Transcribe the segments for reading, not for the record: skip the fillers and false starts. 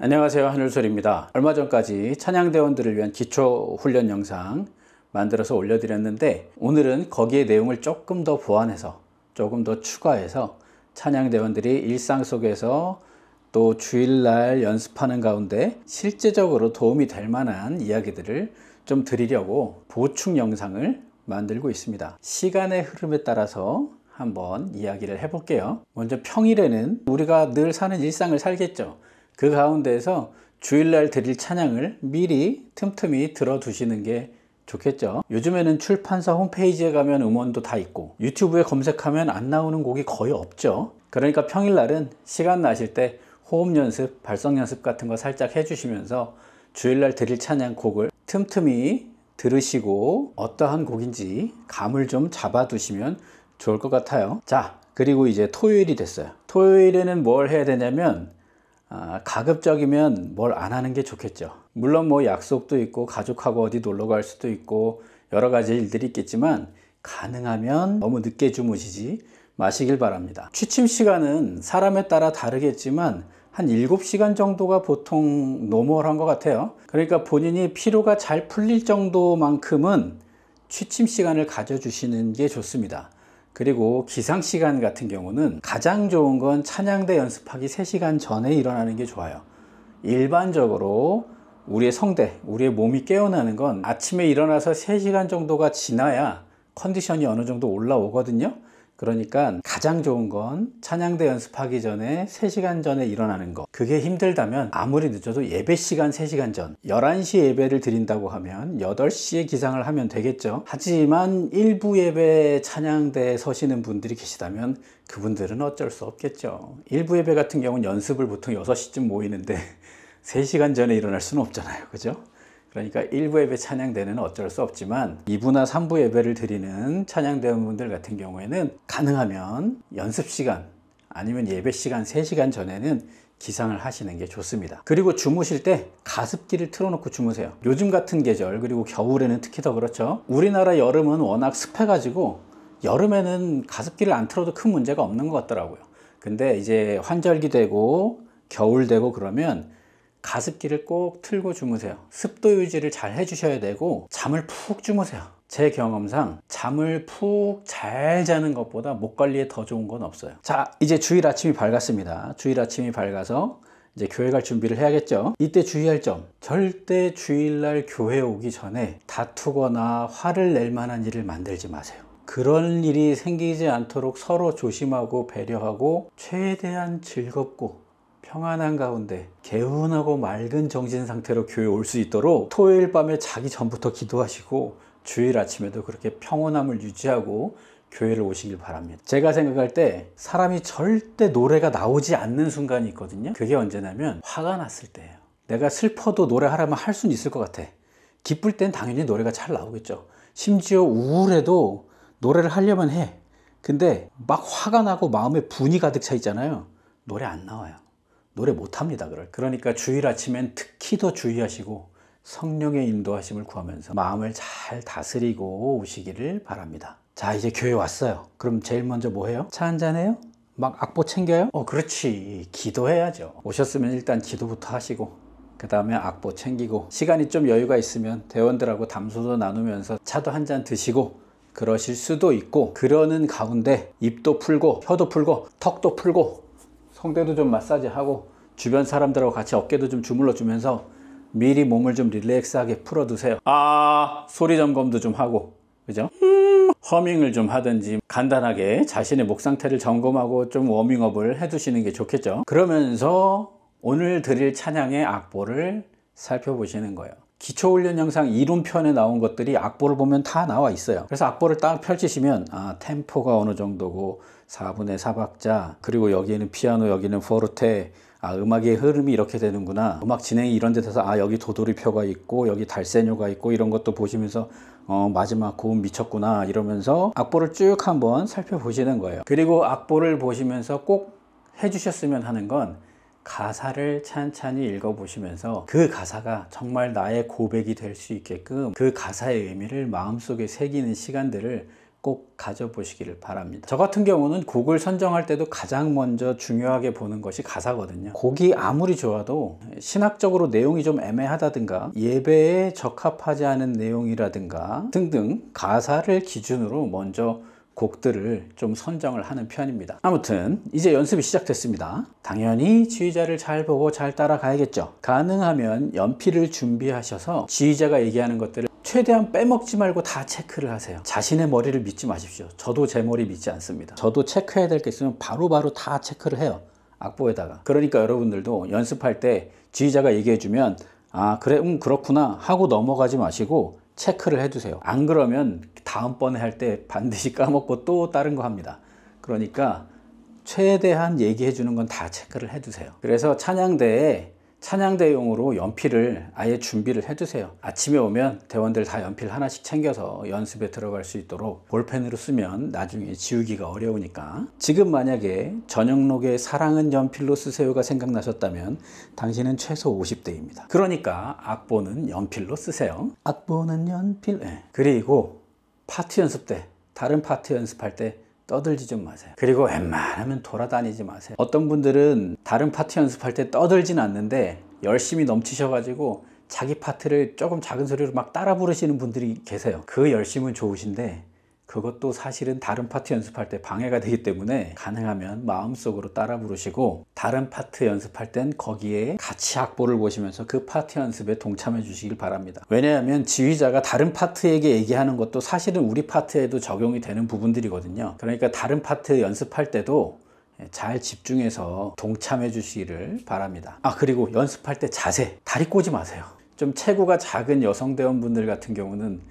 안녕하세요, 하늘소리입니다. 얼마 전까지 찬양대원들을 위한 기초훈련 영상 만들어서 올려드렸는데, 오늘은 거기에 내용을 조금 더 보완해서 조금 더 추가해서 찬양대원들이 일상 속에서 또 주일날 연습하는 가운데 실제적으로 도움이 될 만한 이야기들을 좀 드리려고 보충 영상을 만들고 있습니다. 시간의 흐름에 따라서 한번 이야기를 해볼게요. 먼저 평일에는 우리가 늘 사는 일상을 살겠죠. 그 가운데에서 주일날 드릴 찬양을 미리 틈틈이 들어두시는 게 좋겠죠. 요즘에는 출판사 홈페이지에 가면 음원도 다 있고 유튜브에 검색하면 안 나오는 곡이 거의 없죠. 그러니까 평일날은 시간 나실 때 호흡 연습, 발성 연습 같은 거 살짝 해주시면서 주일날 드릴 찬양 곡을 틈틈이 들으시고 어떠한 곡인지 감을 좀 잡아두시면 좋을 것 같아요. 자, 그리고 이제 토요일이 됐어요. 토요일에는 뭘 해야 되냐면 가급적이면 뭘 안 하는 게 좋겠죠. 물론 뭐 약속도 있고 가족하고 어디 놀러 갈 수도 있고 여러 가지 일들이 있겠지만 가능하면 너무 늦게 주무시지 마시길 바랍니다. 취침 시간은 사람에 따라 다르겠지만 한 7시간 정도가 보통 노멀한 것 같아요. 그러니까 본인이 피로가 잘 풀릴 정도만큼은 취침 시간을 가져주시는 게 좋습니다. 그리고 기상시간 같은 경우는 가장 좋은 건 찬양대 연습하기 3시간 전에 일어나는 게 좋아요. 일반적으로 우리의 성대, 우리의 몸이 깨어나는 건 아침에 일어나서 3시간 정도가 지나야 컨디션이 어느 정도 올라오거든요. 그러니까 가장 좋은 건 찬양대 연습하기 전에 3시간 전에 일어나는 거. 그게 힘들다면 아무리 늦어도 예배 시간 3시간 전, 11시 예배를 드린다고 하면 8시에 기상을 하면 되겠죠. 하지만 일부 예배 찬양대에 서시는 분들이 계시다면 그분들은 어쩔 수 없겠죠. 일부 예배 같은 경우는 연습을 보통 6시쯤 모이는데 3시간 전에 일어날 수는 없잖아요. 그죠? 그러니까 1부 예배 찬양대는 어쩔 수 없지만 2부나 3부 예배를 드리는 찬양대원분들 같은 경우에는 가능하면 연습시간 아니면 예배시간 3시간 전에는 기상을 하시는 게 좋습니다. 그리고 주무실 때 가습기를 틀어놓고 주무세요. 요즘 같은 계절, 그리고 겨울에는 특히 더 그렇죠. 우리나라 여름은 워낙 습해가지고 여름에는 가습기를 안 틀어도 큰 문제가 없는 것 같더라고요. 근데 이제 환절기 되고 겨울 되고 그러면 가습기를 꼭 틀고 주무세요. 습도 유지를 잘 해주셔야 되고 잠을 푹 주무세요. 제 경험상 잠을 푹 잘 자는 것보다 목 관리에 더 좋은 건 없어요. 자, 이제 주일 아침이 밝았습니다. 주일 아침이 밝아서 이제 교회 갈 준비를 해야겠죠. 이때 주의할 점, 절대 주일날 교회 오기 전에 다투거나 화를 낼 만한 일을 만들지 마세요. 그런 일이 생기지 않도록 서로 조심하고 배려하고 최대한 즐겁고 평안한 가운데 개운하고 맑은 정신 상태로 교회 올 수 있도록 토요일 밤에 자기 전부터 기도하시고 주일 아침에도 그렇게 평온함을 유지하고 교회를 오시길 바랍니다. 제가 생각할 때 사람이 절대 노래가 나오지 않는 순간이 있거든요. 그게 언제냐면 화가 났을 때예요. 내가 슬퍼도 노래하라면 할 수는 있을 것 같아. 기쁠 땐 당연히 노래가 잘 나오겠죠. 심지어 우울해도 노래를 하려면 해. 근데 막 화가 나고 마음에 분이 가득 차 있잖아요. 노래 안 나와요. 노래 못합니다. 그러니까 주일 아침엔 특히 더 주의하시고 성령의 인도하심을 구하면서 마음을 잘 다스리고 오시기를 바랍니다. 자, 이제 교회 왔어요. 그럼 제일 먼저 뭐 해요? 차 한잔 해요? 막 악보 챙겨요? 그렇지. 기도해야죠. 오셨으면 일단 기도부터 하시고 그 다음에 악보 챙기고 시간이 좀 여유가 있으면 대원들하고 담소도 나누면서 차도 한잔 드시고 그러실 수도 있고, 그러는 가운데 입도 풀고 혀도 풀고 턱도 풀고 성대도 좀 마사지하고 주변 사람들하고 같이 어깨도 좀 주물러 주면서 미리 몸을 좀 릴렉스하게 풀어두세요. 소리 점검도 좀 하고, 그죠? 허밍을 좀 하든지 간단하게 자신의 목 상태를 점검하고 좀 워밍업을 해두시는 게 좋겠죠. 그러면서 오늘 드릴 찬양의 악보를 살펴보시는 거예요. 기초훈련 영상 이론편에 나온 것들이 악보를 보면 다 나와 있어요. 그래서 악보를 딱 펼치시면 템포가 어느 정도고 4분의 4박자, 그리고 여기는 피아노, 여기는 포르테, 음악의 흐름이 이렇게 되는구나, 음악 진행이 이런 데 돼서 여기 도돌이표가 있고 여기 달세뇨가 있고 이런 것도 보시면서 마지막 고음 미쳤구나 이러면서 악보를 쭉 한번 살펴보시는 거예요. 그리고 악보를 보시면서 꼭 해주셨으면 하는 건 가사를 찬찬히 읽어보시면서 그 가사가 정말 나의 고백이 될 수 있게끔 그 가사의 의미를 마음속에 새기는 시간들을 꼭 가져보시기를 바랍니다. 저 같은 경우는 곡을 선정할 때도 가장 먼저 중요하게 보는 것이 가사거든요. 곡이 아무리 좋아도 신학적으로 내용이 좀 애매하다든가 예배에 적합하지 않은 내용이라든가 등등 가사를 기준으로 먼저 곡들을 좀 선정을 하는 편입니다. 아무튼 이제 연습이 시작됐습니다. 당연히 지휘자를 잘 보고 잘 따라가야겠죠. 가능하면 연필을 준비하셔서 지휘자가 얘기하는 것들을 최대한 빼먹지 말고 다 체크를 하세요. 자신의 머리를 믿지 마십시오. 저도 제 머리 믿지 않습니다. 저도 체크해야 될 게 있으면 바로바로 다 체크를 해요. 악보에다가. 그러니까 여러분들도 연습할 때 지휘자가 얘기해 주면 아 그래 그렇구나 하고 넘어가지 마시고 체크를 해두세요. 안 그러면 다음번에 할 때 반드시 까먹고 또 다른 거 합니다. 그러니까 최대한 얘기해 주는 건 다 체크를 해두세요. 그래서 찬양대용으로 연필을 아예 준비를 해두세요. 아침에 오면 대원들 다 연필 하나씩 챙겨서 연습에 들어갈 수 있도록 볼펜으로 쓰면 나중에 지우기가 어려우니까. 지금 만약에 전영록의 사랑은 연필로 쓰세요가 생각나셨다면 당신은 최소 50대입니다. 그러니까 악보는 연필로 쓰세요. 악보는 연필. 네. 그리고 파트 연습 때, 다른 파트 연습할 때 떠들지 좀 마세요. 그리고 웬만하면 돌아다니지 마세요. 어떤 분들은 다른 파트 연습할 때 떠들진 않는데 열심히 넘치셔가지고 자기 파트를 조금 작은 소리로 막 따라 부르시는 분들이 계세요. 그 열심은 좋으신데 그것도 사실은 다른 파트 연습할 때 방해가 되기 때문에 가능하면 마음속으로 따라 부르시고 다른 파트 연습할 땐 거기에 같이 악보를 보시면서 그 파트 연습에 동참해 주시길 바랍니다. 왜냐하면 지휘자가 다른 파트에게 얘기하는 것도 사실은 우리 파트에도 적용이 되는 부분들이거든요. 그러니까 다른 파트 연습할 때도 잘 집중해서 동참해 주시기를 바랍니다. 아 그리고 연습할 때 자세, 다리 꼬지 마세요. 좀 체구가 작은 여성 대원분들 같은 경우는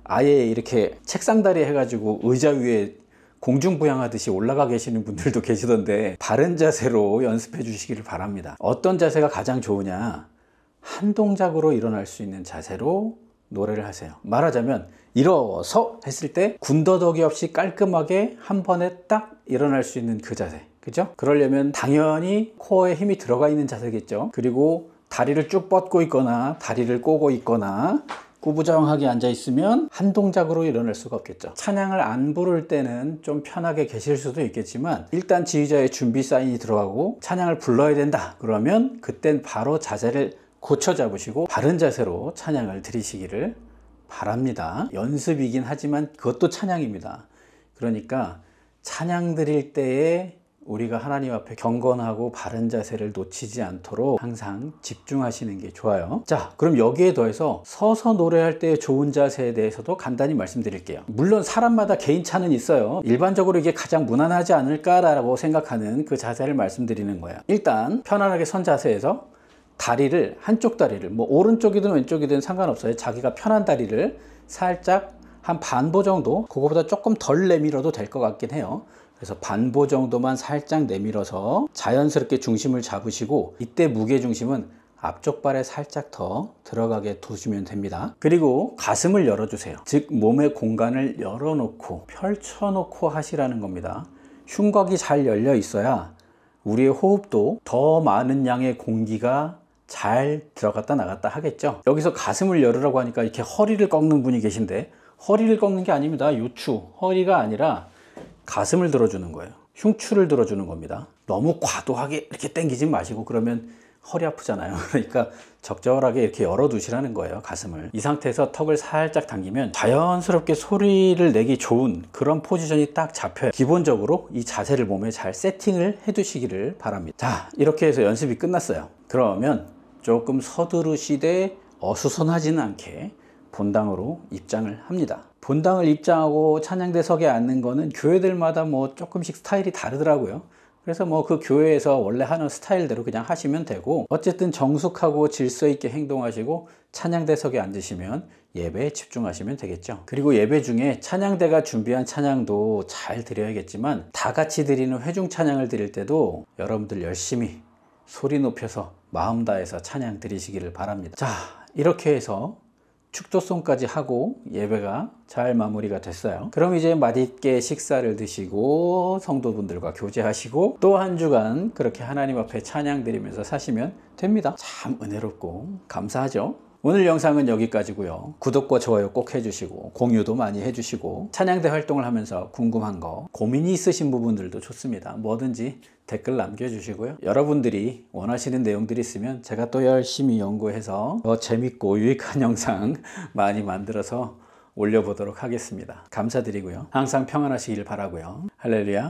아예 이렇게 책상다리 해가지고 의자 위에 공중부양하듯이 올라가 계시는 분들도 계시던데 바른 자세로 연습해 주시기를 바랍니다. 어떤 자세가 가장 좋으냐? 한 동작으로 일어날 수 있는 자세로 노래를 하세요. 말하자면 일어서 했을 때 군더더기 없이 깔끔하게 한 번에 딱 일어날 수 있는 그 자세, 그죠? 그러려면 당연히 코어에 힘이 들어가 있는 자세겠죠. 그리고 다리를 쭉 뻗고 있거나 다리를 꼬고 있거나 구부정하게 앉아 있으면 한 동작으로 일어날 수가 없겠죠. 찬양을 안 부를 때는 좀 편하게 계실 수도 있겠지만 일단 지휘자의 준비 사인이 들어가고 찬양을 불러야 된다 그러면 그땐 바로 자세를 고쳐 잡으시고 바른 자세로 찬양을 드리시기를 바랍니다. 연습이긴 하지만 그것도 찬양입니다. 그러니까 찬양 드릴 때에 우리가 하나님 앞에 경건하고 바른 자세를 놓치지 않도록 항상 집중하시는 게 좋아요. 자, 그럼 여기에 더해서 서서 노래할 때 좋은 자세에 대해서도 간단히 말씀드릴게요. 물론 사람마다 개인차는 있어요. 일반적으로 이게 가장 무난하지 않을까라고 생각하는 그 자세를 말씀드리는 거예요. 일단 편안하게 선 자세에서 다리를, 한쪽 다리를 뭐 오른쪽이든 왼쪽이든 상관없어요. 자기가 편한 다리를 살짝 한 반보 정도, 그거보다 조금 덜 내밀어도 될 것 같긴 해요. 그래서 반보 정도만 살짝 내밀어서 자연스럽게 중심을 잡으시고 이때 무게중심은 앞쪽 발에 살짝 더 들어가게 두시면 됩니다. 그리고 가슴을 열어주세요. 즉 몸의 공간을 열어놓고 펼쳐놓고 하시라는 겁니다. 흉곽이 잘 열려 있어야 우리의 호흡도 더 많은 양의 공기가 잘 들어갔다 나갔다 하겠죠. 여기서 가슴을 열으라고 하니까 이렇게 허리를 꺾는 분이 계신데 허리를 꺾는 게 아닙니다. 요추, 허리가 아니라 가슴을 들어주는 거예요. 흉추를 들어주는 겁니다. 너무 과도하게 이렇게 당기지 마시고 그러면 허리 아프잖아요. 그러니까 적절하게 이렇게 열어두시라는 거예요. 가슴을. 이 상태에서 턱을 살짝 당기면 자연스럽게 소리를 내기 좋은 그런 포지션이 딱 잡혀요. 기본적으로 이 자세를 몸에 잘 세팅을 해두시기를 바랍니다. 자, 이렇게 해서 연습이 끝났어요. 그러면 조금 서두르시되 어수선하지는 않게 본당으로 입장을 합니다. 본당을 입장하고 찬양대석에 앉는 거는 교회들마다 뭐 조금씩 스타일이 다르더라고요. 그래서 뭐 그 교회에서 원래 하는 스타일대로 그냥 하시면 되고 어쨌든 정숙하고 질서 있게 행동하시고 찬양대석에 앉으시면 예배에 집중하시면 되겠죠. 그리고 예배 중에 찬양대가 준비한 찬양도 잘 드려야겠지만 다 같이 드리는 회중 찬양을 드릴 때도 여러분들 열심히 소리 높여서 마음 다해서 찬양 드리시기를 바랍니다. 자, 이렇게 해서 축도송까지 하고 예배가 잘 마무리가 됐어요. 그럼 이제 맛있게 식사를 드시고 성도분들과 교제하시고 또 한 주간 그렇게 하나님 앞에 찬양 드리면서 사시면 됩니다. 참 은혜롭고 감사하죠. 오늘 영상은 여기까지고요. 구독과 좋아요 꼭 해주시고 공유도 많이 해주시고 찬양대 활동을 하면서 궁금한 거, 고민이 있으신 부분들도 좋습니다. 뭐든지 댓글 남겨주시고요. 여러분들이 원하시는 내용들이 있으면 제가 또 열심히 연구해서 더 재밌고 유익한 영상 많이 만들어서 올려보도록 하겠습니다. 감사드리고요. 항상 평안하시길 바라고요. 할렐루야.